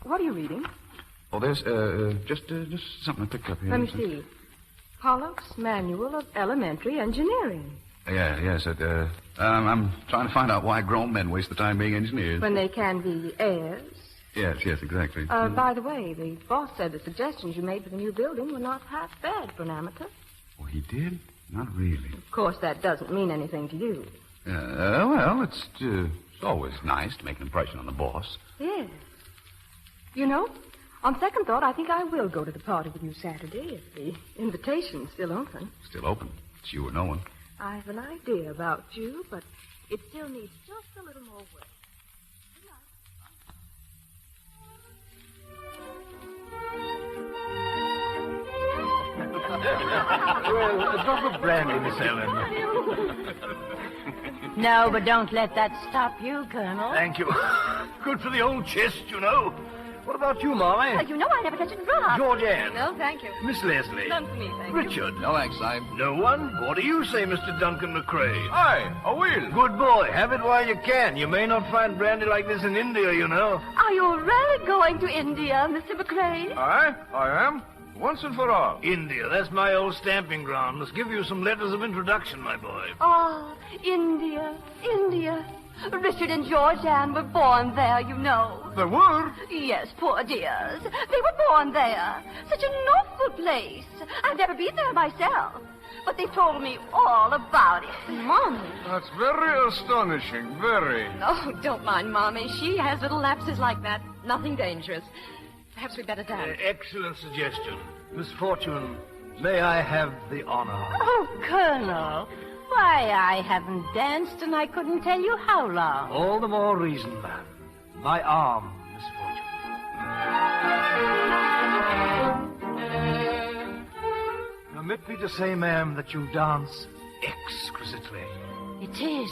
what are you reading? Oh, there's, just something I picked up here. Let me see. Pollock's Manual of Elementary Engineering. Yes. I'm trying to find out why grown men waste the time being engineers. When they can be heirs. Yes, exactly. By the way, the boss said the suggestions you made for the new building were not half bad for an amateur. Oh, he did? Not really. Of course, that doesn't mean anything to you. Well, it's always nice to make an impression on the boss. Yes. You know, on second thought, I think I will go to the party with you Saturday if the invitation's still open. Still open. It's you or no one. I have an idea about you, but it still needs just a little more work. Well, a drop of brandy, Miss Ellen. No, but don't let that stop you, Colonel. Thank you. Good for the old chest, you know. What about you, Marmy? You know I never touch a drop. Georgianne. No, thank you. Miss Leslie. None for me, thank you. Richard. No thanks, Sahib. No one? What do you say, Mr. Duncan Macrae? Aye, I will. Good boy. Have it while you can. You may not find brandy like this in India, you know. Are you really going to India, Mr. Macrae? Aye, I am. Once and for all. India, that's my old stamping ground. Must give you some letters of introduction, my boy. Oh, India, India. Richard and Georgianne were born there, you know. They were? Yes, poor dears. They were born there. Such an awful place. I've never been there myself. But they told me all about it. Mommy. That's very astonishing, very. Oh, don't mind Mommy. She has little lapses like that. Nothing dangerous. Perhaps we'd better dance. Excellent suggestion. Miss Fortune, may I have the honor? Oh, Colonel. Why, I haven't danced and I couldn't tell you how long. All the more reason, ma'am. My arm, Miss Fortune. Permit me to say, ma'am, that you dance exquisitely. It is.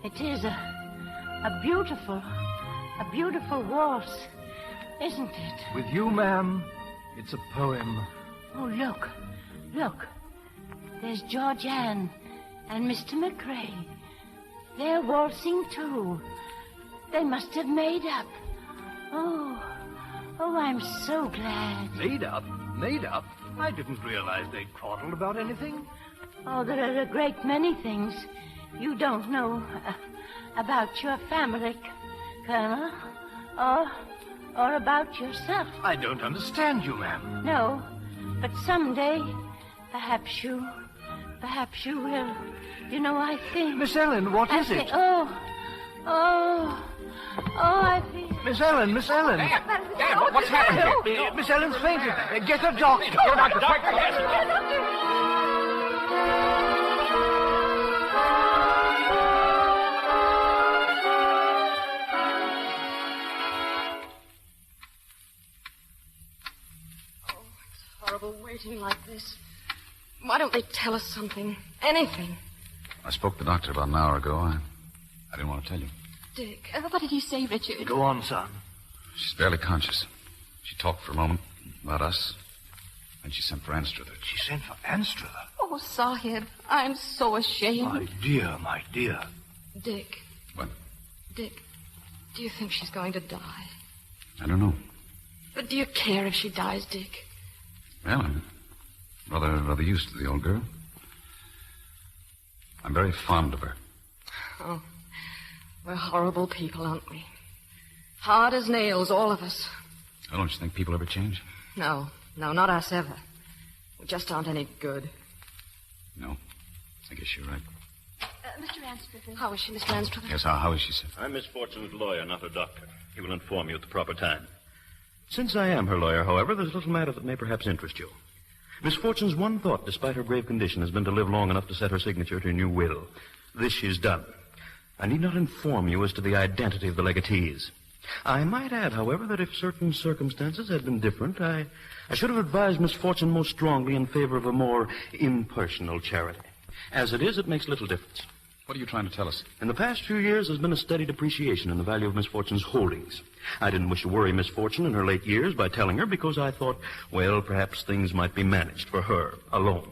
It is a beautiful waltz, isn't it? With you, ma'am, it's a poem. Oh, look. There's Georgianne and Mr. Macrae. They're waltzing, too. They must have made up. Oh, I'm so glad. Made up? I didn't realize they quarreled about anything. Oh, there are a great many things you don't know about your family, Colonel, or about yourself. I don't understand you, ma'am. No, but someday, perhaps you will. You know, I think... Miss Ellen, what is it? Oh, I feel... Miss Ellen! Dad, what's happened? Miss Ellen's fainted. Get a doctor. Horrible waiting like this. Why don't they tell us something? Anything. I spoke to the doctor about an hour ago. I didn't want to tell you. Dick, what did he say, Richard? Go on, son. She's barely conscious. She talked for a moment about us. Then she sent for Anstruther. She sent for Anstruther? Oh, Sahib, I'm so ashamed. My dear. Dick. What? Dick, do you think she's going to die? I don't know. But do you care if she dies, Dick? Well, I'm rather used to the old girl. I'm very fond of her. Oh, we're horrible people, aren't we? Hard as nails, all of us. Oh, don't you think people ever change? No, not us ever. We just aren't any good. No, I guess you're right. Mr. Anstruther. How is she, Mr. Anstruther? Yes, how is she, sir? I'm Miss Fortune's lawyer, not her doctor. He will inform you at the proper time. Since I am her lawyer, however, there's a little matter that may perhaps interest you. Miss Fortune's one thought, despite her grave condition, has been to live long enough to set her signature to a new will. This she's done. I need not inform you as to the identity of the legatees. I might add, however, that if certain circumstances had been different, I should have advised Miss Fortune most strongly in favor of a more impersonal charity. As it is, it makes little difference. What are you trying to tell us? In the past few years, there's been a steady depreciation in the value of Miss Fortune's holdings. I didn't wish to worry Miss Fortune in her late years by telling her because I thought, well, perhaps things might be managed for her alone.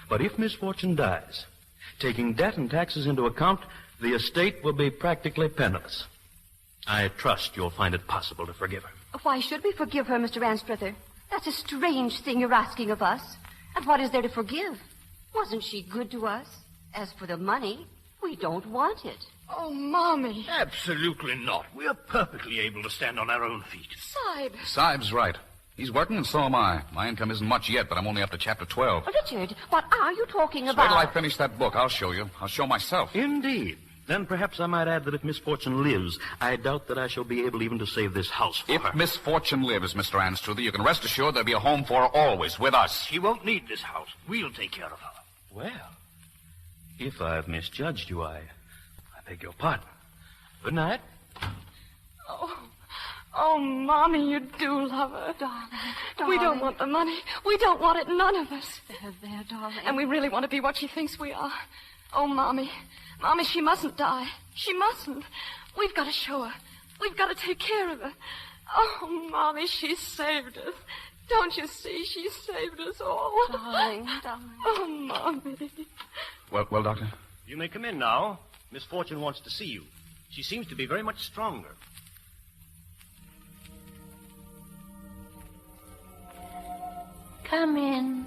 But if Miss Fortune dies, taking debt and taxes into account, the estate will be practically penniless. I trust you'll find it possible to forgive her. Why should we forgive her, Mr. Anstruther? That's a strange thing you're asking of us. And what is there to forgive? Wasn't she good to us? As for the money, we don't want it. Oh, Mommy. Absolutely not. We are perfectly able to stand on our own feet. Sahib. Sahib's right. He's working and so am I. My income isn't much yet, but I'm only up to chapter 12. Richard, what are you talking Wait about? till I finish that book. I'll show you. I'll show myself. Indeed. Then perhaps I might add that if Miss Fortune lives, I doubt that I shall be able even to save this house for her. If Miss Fortune lives, Mr. Anstruther, you can rest assured there'll be a home for her always with us. She won't need this house. We'll take care of her. Well, if I've misjudged you, I beg your pardon. Good night. Oh, Oh, Mommy, you do love her. Darling. We don't want the money. We don't want it, none of us. There, darling. And we really want to be what she thinks we are. Oh, Mommy. Mommy, she mustn't die. She mustn't. We've got to show her. We've got to take care of her. Oh, Mommy, she saved us. Don't you see? She saved us all. Darling. Oh, Mommy. Well, Doctor? You may come in now. Miss Fortune wants to see you. She seems to be very much stronger. Come in.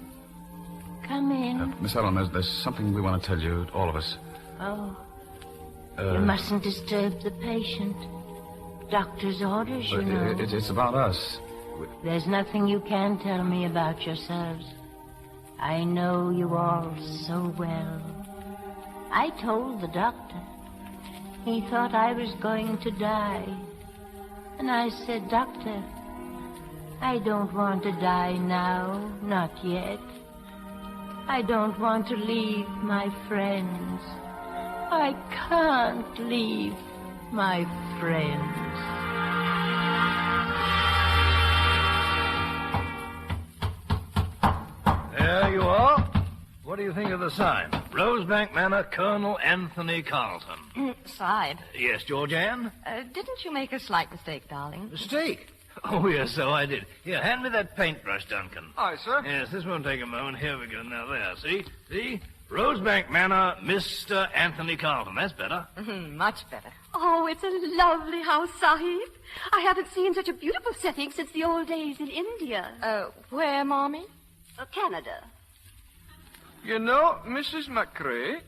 Come in. Miss Ellen, there's something we want to tell you, all of us. Oh. You mustn't disturb the patient. Doctor's orders, you know. It's about us. There's nothing you can tell me about yourselves. I know you all so well. I told the doctor. He thought I was going to die. And I said, Doctor, I don't want to die now, not yet. I don't want to leave my friends. I can't leave my friends. There you are. What do you think of the sign? Rosebank Manor, Colonel Anthony Carleton. Sahib. Yes, Georgianne? Didn't you make a slight mistake, darling? Mistake? Oh, yes, so I did. Here, hand me that paintbrush, Duncan. Aye, sir. Yes, this won't take a moment. Here we go. Now, there, see? See? Rosebank Manor, Mr. Anthony Carleton. That's better. Much better. Oh, it's a lovely house, Sahib. I haven't seen such a beautiful setting since the old days in India. Where, Mommy? Canada. You know, Mrs. Macrae,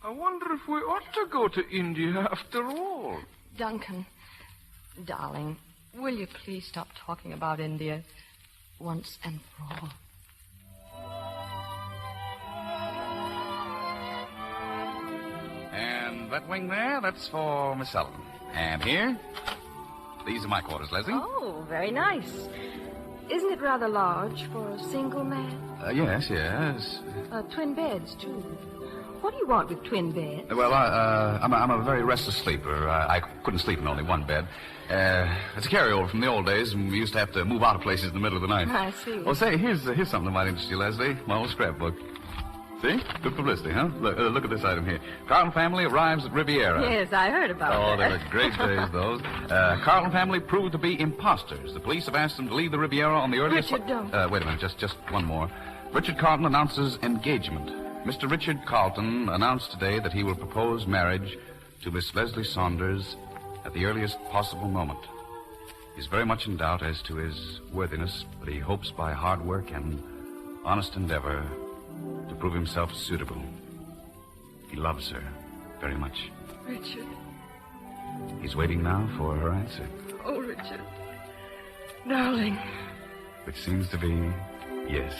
I wonder if we ought to go to India after all. Duncan, darling, will you please stop talking about India once and for all? And that wing there, that's for Miss Ellen. And here, these are my quarters, Leslie. Oh, very nice. Isn't it rather large for a single man? Yes. Twin beds, too. What do you want with twin beds? Well, I'm a very restless sleeper. I couldn't sleep in only one bed. It's a carryover from the old days when we used to have to move out of places in the middle of the night. I see. Well, say, here's something that might interest you, Leslie. My old scrapbook. See? Good publicity, huh? Look at this item here. Carlton family arrives at Riviera. Yes, I heard about Oh, that. they were great days, those. Carlton family proved to be imposters. The police have asked them to leave the Riviera on the earliest... Richard, don't. Wait a minute, just one more. Richard Carlton announces engagement. Mr. Richard Carlton announced today that he will propose marriage to Miss Leslie Saunders at the earliest possible moment. He's very much in doubt as to his worthiness, but he hopes by hard work and honest endeavor to prove himself suitable. He loves her very much. Richard. He's waiting now for her answer, Oh, Richard. Darling. which seems to be yes.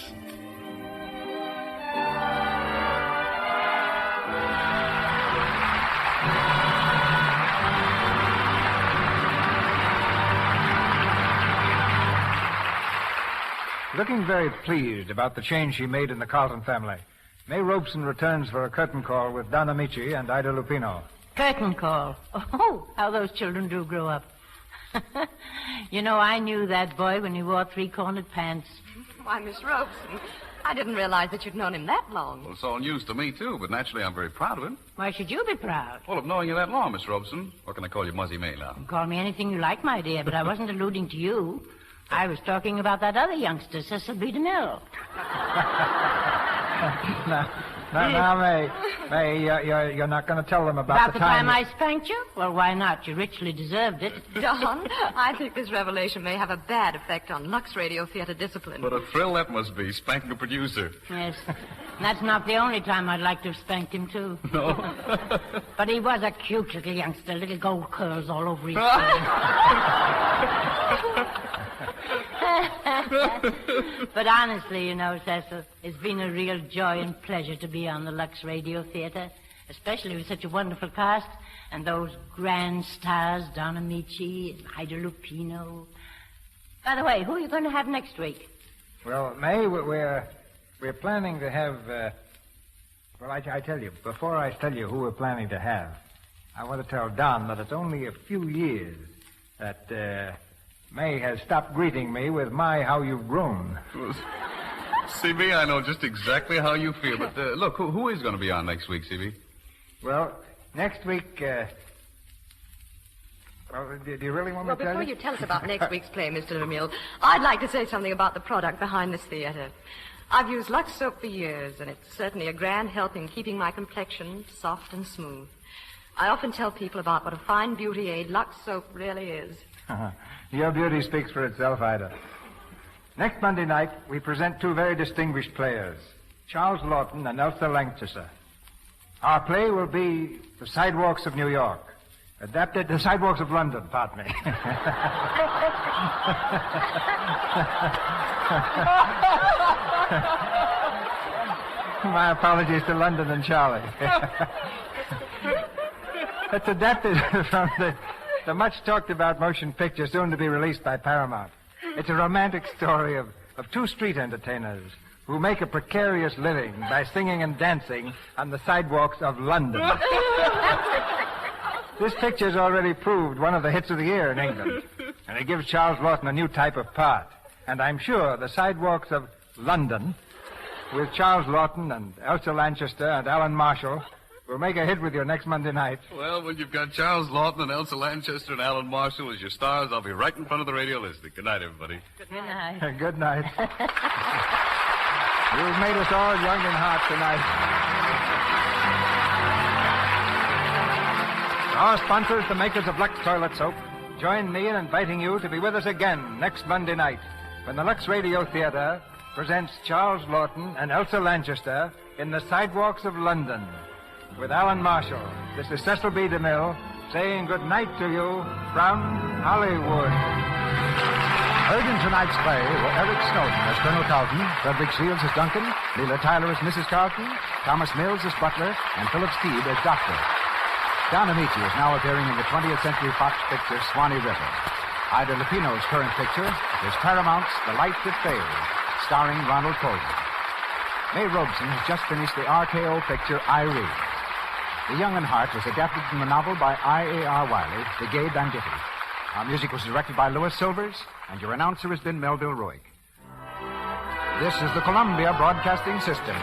Looking very pleased about the change she made in the Carlton family, May Robson returns for a curtain call with Don Ameche and Ida Lupino. Curtain call. Oh, how those children do grow up. You know, I knew that boy when he wore three-cornered pants. Why, Miss Robson, I didn't realize that you'd known him that long. Well, it's all news to me, too, but naturally I'm very proud of him. Why should you be proud? Well, of knowing you that long, Miss Robson. Or can I call you Muzzy May now? Call me anything you like, my dear, but I wasn't alluding to you. I was talking about that other youngster, Cecil B. DeMille. Now, May, you're not going to tell them About the the time I spanked you? Well, why not? You richly deserved it. Don, I think this revelation may have a bad effect on Lux Radio Theater discipline. What a thrill that must be, spanking a producer. Yes. That's not the only time I'd like to have spanked him, too. No. But he was a cute little youngster, little gold curls all over his face. But honestly, you know, Cecil, it's been a real joy and pleasure to be on the Lux Radio Theater, especially with such a wonderful cast and those grand stars, Don Ameche and Ida Lupino. By the way, who are you going to have next week? Well, May, we're planning to have... Well, I tell you, before I tell you who we're planning to have, I want to tell Don that it's only a few years that May has stopped greeting me with my how you've grown. Well, CB, I know just exactly how you feel. But look, who is going to be on next week, CB? Well, next week, well, do you really want me to tell you? Well, before you tell us about next week's play, Mr. Vermeil, I'd like to say something about the product behind this theater. I've used Lux soap for years, and it's certainly a grand help in keeping my complexion soft and smooth. I often tell people about what a fine beauty aid Lux soap really is. Your beauty speaks for itself, Ida. Next Monday night, we present two very distinguished players, Charles Lawton and Elsa Lanchester. Our play will be The Sidewalks of New York. Adapted to Sidewalks of London, pardon me. My apologies to London and Charlie. It's adapted from the much-talked-about motion picture soon to be released by Paramount. It's a romantic story of two street entertainers who make a precarious living by singing and dancing on the sidewalks of London. This picture's already proved one of the hits of the year in England, and it gives Charles Lawton a new type of part. And I'm sure the sidewalks of London, with Charles Lawton and Elsa Lanchester and Alan Marshall, will make a hit with you next Monday night. Well, when you've got Charles Lawton and Elsa Lanchester and Alan Marshall as your stars, I'll be right in front of the radio listening. Good night, everybody. Good night. Good night. You've made us all young in heart tonight. Our sponsors, the makers of Lux Toilet Soap, join me in inviting you to be with us again next Monday night when the Lux Radio Theater presents Charles Lawton and Elsa Lanchester in The Sidewalks of London with Alan Marshall. This is Cecil B. DeMille saying good night to you from Hollywood. Heard in tonight's play were Eric Snowden as Colonel Carleton, Frederick Shields as Duncan, Leela Tyler as Mrs. Carleton, Thomas Mills as Butler, and Philip Steed as Doctor. Don Ameche is now appearing in the 20th Century Fox picture Swanee River. Ida Lupino's current picture is Paramount's The Light That Failed, starring Ronald Colman. May Robson has just finished the RKO picture Irene. The Young and Heart was adapted from the novel by I.A.R. Wiley, The Gay Banditti. Our music was directed by Louis Silvers, and your announcer has been Melville Roig. This is the Columbia Broadcasting System.